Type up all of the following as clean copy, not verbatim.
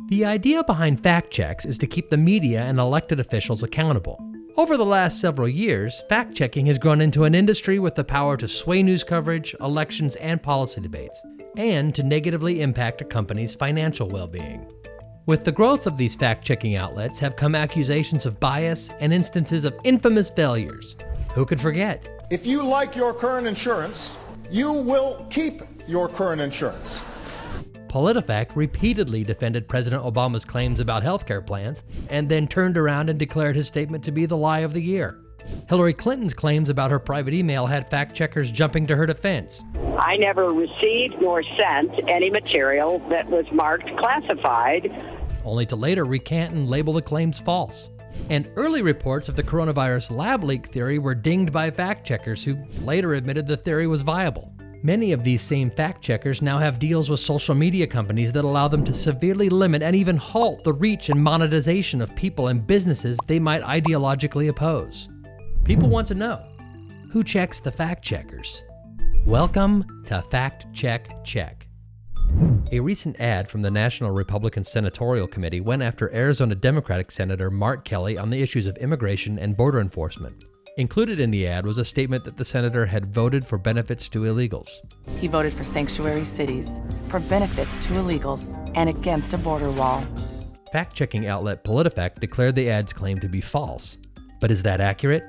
The idea behind fact checks is to keep the media and elected officials accountable. Over the last several years, fact-checking has grown into an industry with the power to sway news coverage, elections, and policy debates, and to negatively impact a company's financial well-being. With the growth of these fact-checking outlets have come accusations of bias and instances of infamous failures. Who could forget? If you like your current insurance, you will keep your current insurance. PolitiFact repeatedly defended President Obama's claims about healthcare plans and then turned around and declared his statement to be the lie of the year. Hillary Clinton's claims about her private email had fact-checkers jumping to her defense. I never received nor sent any material that was marked classified, only to later recant and label the claims false. And early reports of the coronavirus lab leak theory were dinged by fact-checkers who later admitted the theory was viable. Many of these same fact-checkers now have deals with social media companies that allow them to severely limit and even halt the reach and monetization of people and businesses they might ideologically oppose. People want to know, who checks the fact-checkers? Welcome to Fact Check Check. A recent ad from the National Republican Senatorial Committee went after Arizona Democratic Senator Mark Kelly on the issues of immigration and border enforcement. Included in the ad was a statement that the senator had voted for benefits to illegals. He voted for sanctuary cities, for benefits to illegals, and against a border wall. Fact-checking outlet PolitiFact declared the ad's claim to be false. But is that accurate?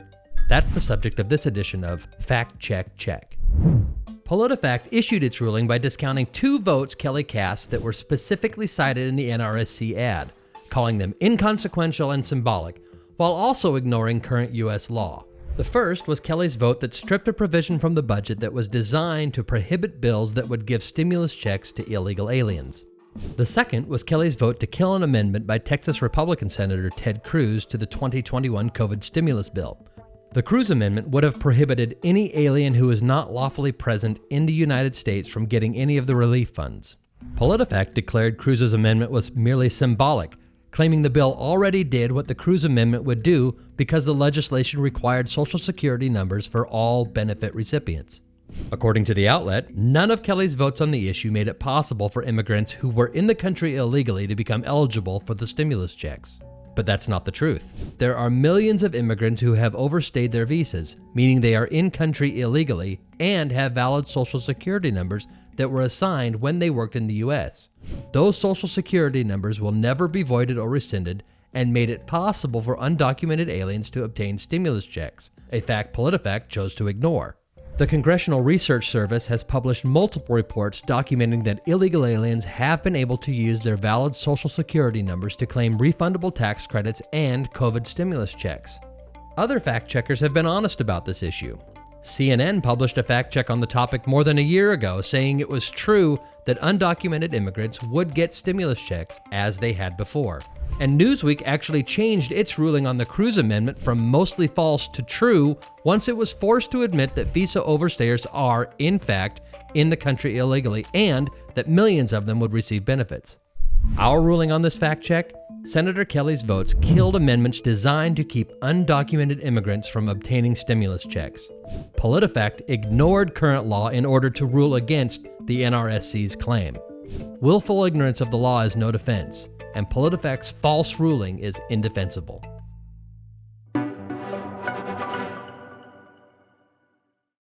That's the subject of this edition of Fact Check Check. PolitiFact issued its ruling by discounting 2 votes Kelly cast that were specifically cited in the NRSC ad, calling them inconsequential and symbolic, while also ignoring current U.S. law. The first was Kelly's vote that stripped a provision from the budget that was designed to prohibit bills that would give stimulus checks to illegal aliens. The second was Kelly's vote to kill an amendment by Texas Republican Senator Ted Cruz to the 2021 COVID stimulus bill. The Cruz amendment would have prohibited any alien who is not lawfully present in the United States from getting any of the relief funds. PolitiFact declared Cruz's amendment was merely symbolic, claiming the bill already did what the Cruz amendment would do because the legislation required Social Security numbers for all benefit recipients. According to the outlet, none of Kelly's votes on the issue made it possible for immigrants who were in the country illegally to become eligible for the stimulus checks. But that's not the truth. There are millions of immigrants who have overstayed their visas, meaning they are in country illegally and have valid Social Security numbers that were assigned when they worked in the U.S. Those Social Security numbers will never be voided or rescinded and made it possible for undocumented aliens to obtain stimulus checks, a fact PolitiFact chose to ignore. The Congressional Research Service has published multiple reports documenting that illegal aliens have been able to use their valid Social Security numbers to claim refundable tax credits and COVID stimulus checks. Other fact-checkers have been honest about this issue. CNN published a fact check on the topic more than a year ago, saying it was true that undocumented immigrants would get stimulus checks as they had before. And Newsweek actually changed its ruling on the Cruz amendment from mostly false to true once it was forced to admit that visa overstayers are, in fact, in the country illegally and that millions of them would receive benefits. Our ruling on this fact check? Senator Kelly's votes killed amendments designed to keep undocumented immigrants from obtaining stimulus checks. PolitiFact ignored current law in order to rule against the NRSC's claim. Willful ignorance of the law is no defense, and PolitiFact's false ruling is indefensible.